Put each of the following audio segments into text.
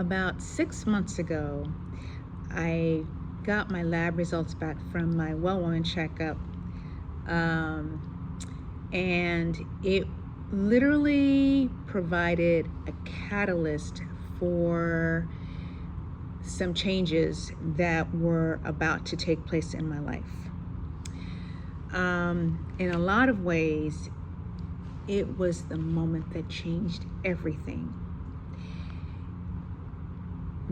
About 6 months ago, I got my lab results back from my Well Woman checkup, and it literally provided a catalyst for some changes that were about to take place in my life. In a lot of ways, it was the moment that changed everything.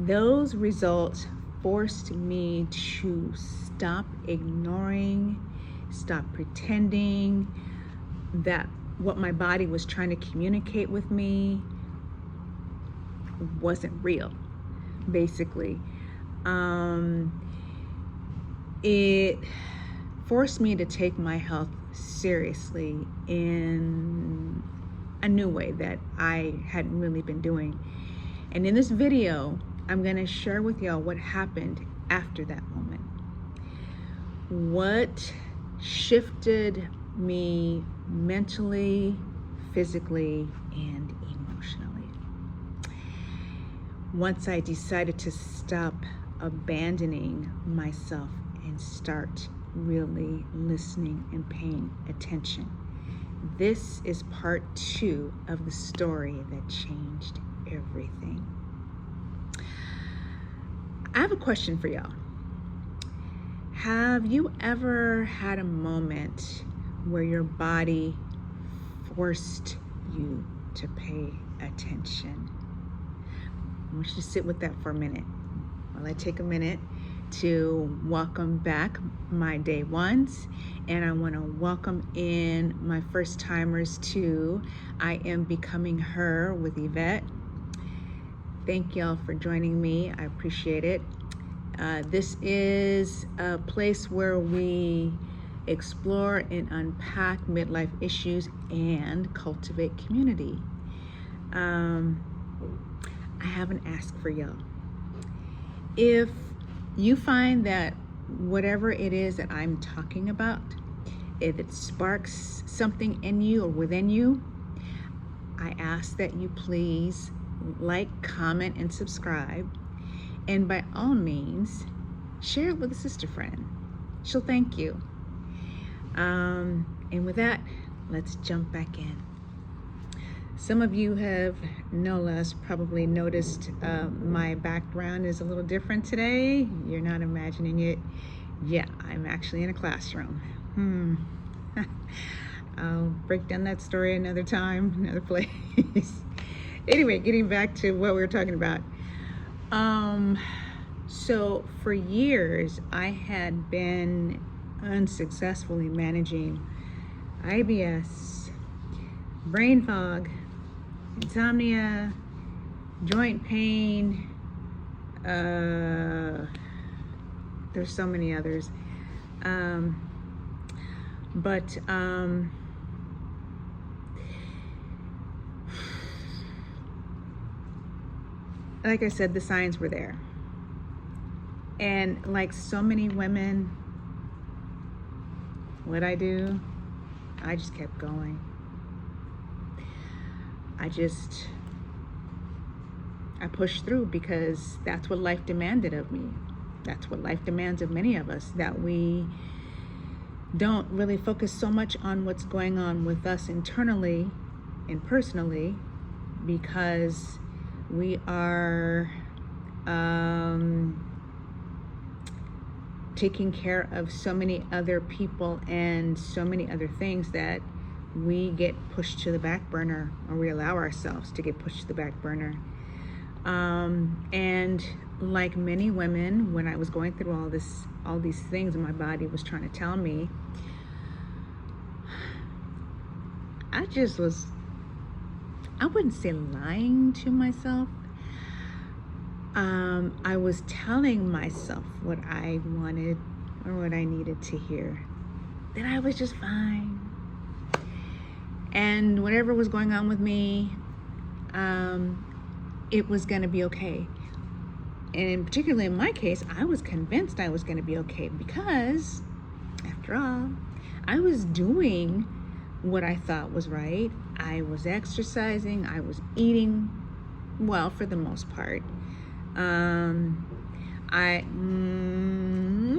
Those results forced me to stop ignoring, stop pretending that what my body was trying to communicate with me wasn't real, basically. It forced me to take my health seriously in a new way that I hadn't really been doing. And in this video, I'm going to share with y'all what happened after that moment. What shifted me mentally, physically, and emotionally. Once I decided to stop abandoning myself and start really listening and paying attention. This is part 2 of the story that changed everything. I have a question for y'all. Have you ever had a moment where your body forced you to pay attention? I want you to sit with that for a minute while I take a minute to welcome back my day ones, and I want to welcome in my first timers to I Am Becoming Her with Yvette. Thank y'all for joining me. I appreciate it. This is a place where we explore and unpack midlife issues and cultivate community. I have an ask for y'all. If you find that whatever it is that I'm talking about, if it sparks something in you or within you, I ask that you please like, comment, and subscribe. And by all means, share it with a sister friend. She'll thank you. And with that, let's jump back in. Some of you have no less probably noticed my background is a little different today. You're not imagining it. Yeah, I'm actually in a classroom. I'll break down that story another time, another place. Anyway, getting back to what we were talking about. So for years, I had been unsuccessfully managing IBS, brain fog, insomnia, joint pain. There's so many others. Like I said, the signs were there. And like so many women, what I do, I just kept going. I pushed through because that's what life demanded of me. That's what life demands of many of us, that we don't really focus so much on what's going on with us internally and personally, because we are taking care of so many other people and so many other things that we get pushed to the back burner, or we allow ourselves to get pushed to the back burner. And like many women, when I was going through all these things and my body was trying to tell me, I wouldn't say lying to myself. I was telling myself what I wanted or what I needed to hear, that I was just fine. And whatever was going on with me, it was going to be okay. And particularly in my case, I was convinced I was going to be okay because, after all, I was doing what I thought was right. I was exercising, I was eating well for the most part.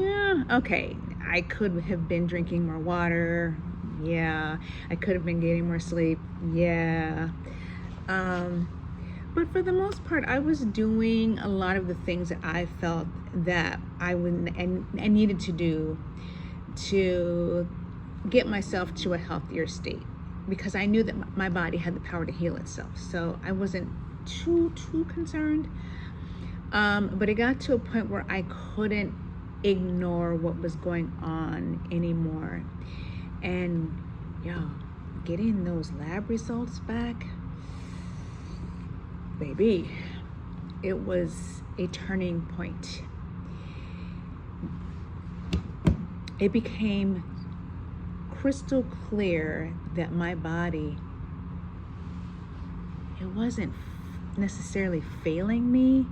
Yeah, okay, I could have been drinking more water. Yeah. I could have been getting more sleep. Yeah. Um, but for the most part, I was doing a lot of the things that I felt that I would and needed to do to get myself to a healthier state, because I knew that my body had the power to heal itself. So I wasn't too concerned. But it got to a point where I couldn't ignore what was going on anymore. And getting those lab results back, baby, it was a turning point. It became crystal clear that my body, it wasn't necessarily failing me.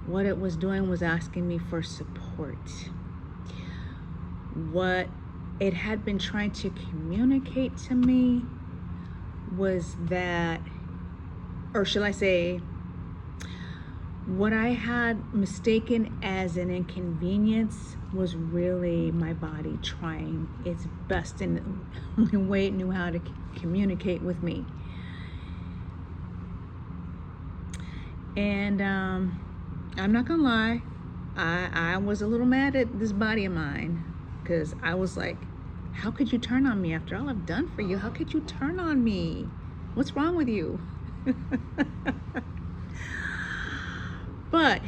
What it was doing was asking me for support. What it had been trying to communicate to me was that, or shall I say, what I had mistaken as an inconvenience was really my body trying its best in the way it knew how to communicate with me. And I'm not gonna lie, I was a little mad at this body of mine, because I was like, how could you turn on me after all I've done for you? How could you turn on me? What's wrong with you? But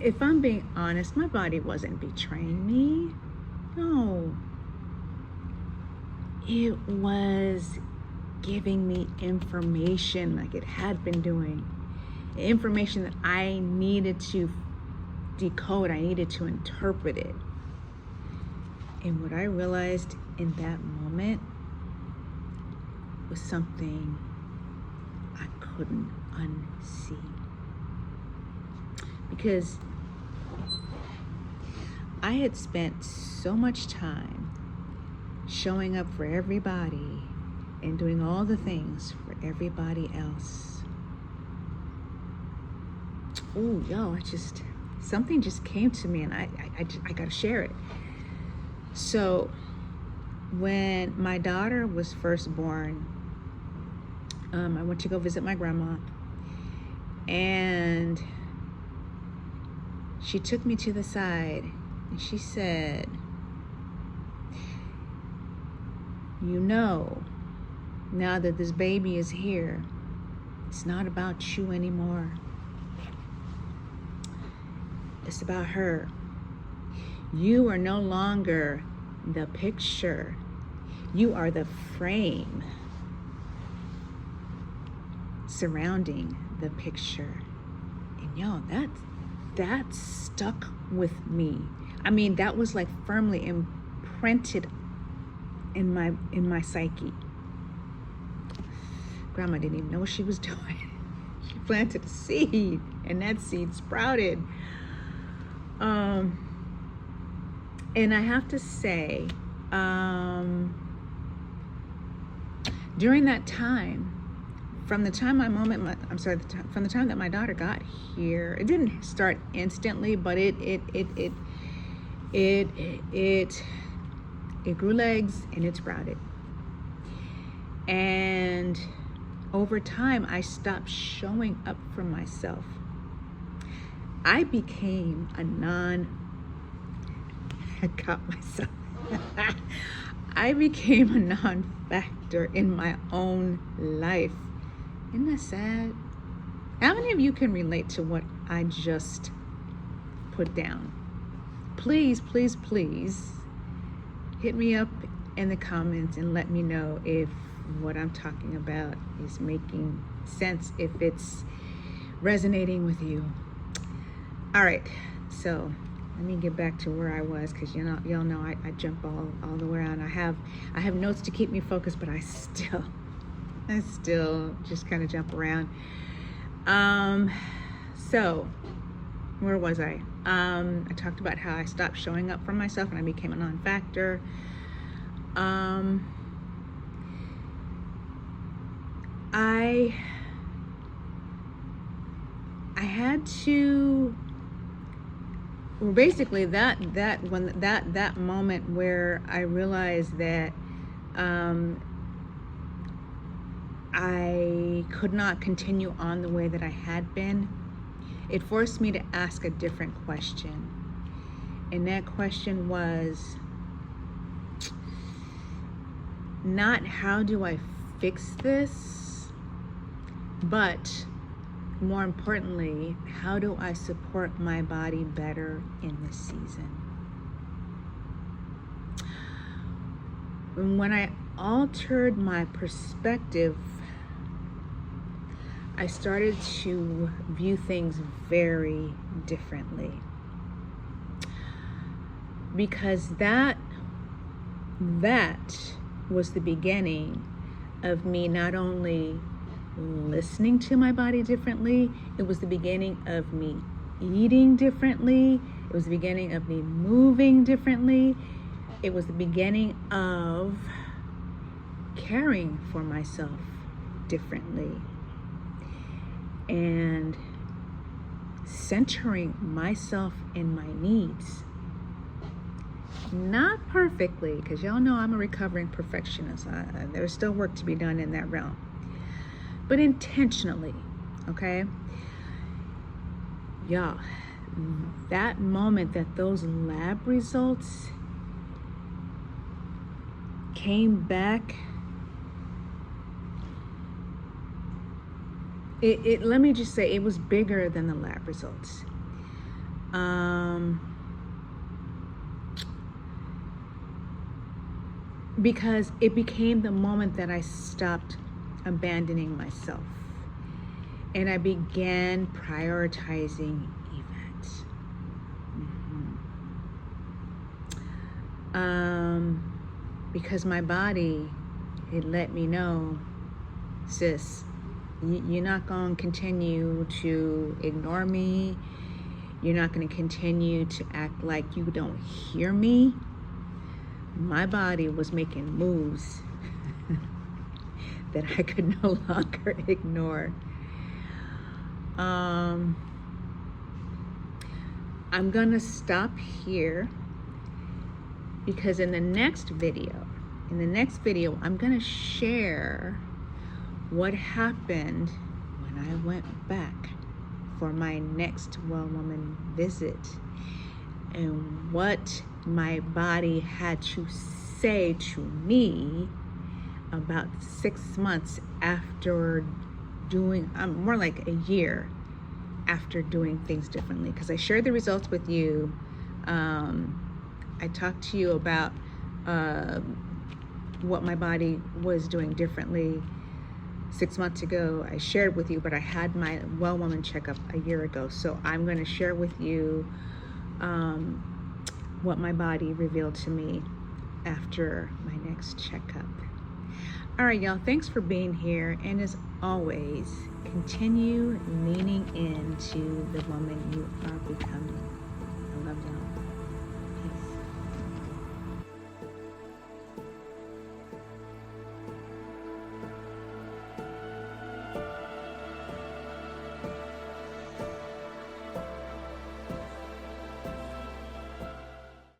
if I'm being honest, my body wasn't betraying me. No. It was giving me information like it had been doing. Information that I needed to decode, I needed to interpret it. And what I realized in that moment was something I couldn't unsee. Because I had spent so much time showing up for everybody and doing all the things for everybody else. Oh, yo, something just came to me, and I gotta share it. So when my daughter was first born, I went to go visit my grandma, and she took me to the side and she said, now that this baby is here, it's not about you anymore. It's about her. You are no longer the picture. You are the frame surrounding the picture. And that stuck with me. I mean, that was like firmly imprinted in my psyche. Grandma didn't even know what she was doing. She planted a seed, and that seed sprouted. And I have to say, during that time, from the time that my daughter got here, it didn't start instantly, but it grew legs and it sprouted. And over time, I stopped showing up for myself. I became I became a non-factor in my own life. Isn't that sad? How many of you can relate to what I just put down? Please, please, please hit me up in the comments and let me know if what I'm talking about is making sense, if it's resonating with you. All right, so let me get back to where I was, because y'all know I jump all the way around. I have notes to keep me focused, but I still just kind of jump around. So where was I? I talked about how I stopped showing up for myself and I became a non-factor. had to, well, basically that moment where I realized that I could not continue on the way that I had been, it forced me to ask a different question. And that question was not how do I fix this, but more importantly, how do I support my body better in this season? And when I altered my perspective, I started to view things very differently. Because that was the beginning of me not only listening to my body differently, it was the beginning of me eating differently, it was the beginning of me moving differently, it was the beginning of caring for myself differently, and centering myself and my needs. Not perfectly, because y'all know I'm a recovering perfectionist. There's still work to be done in that realm. But intentionally, okay? Y'all, that moment that those lab results came back, let me just say, it was bigger than the lab results. Because it became the moment that I stopped abandoning myself and I began prioritizing Yvette. Because my body, it let me know, sis, you're not going to continue to ignore me. You're not going to continue to act like you don't hear me. My body was making moves that I could no longer ignore. I'm gonna stop here because in the next video, I'm gonna share what happened when I went back for my next Well Woman visit and what my body had to say to me about 6 months after doing, more like a year after doing things differently. Because I shared the results with you. I talked to you about what my body was doing differently 6 months ago. I shared with you, but I had my Well Woman checkup a year ago. So I'm going to share with you what my body revealed to me after my next checkup. All right, y'all, thanks for being here. And as always, continue leaning into the woman you are becoming. I love y'all.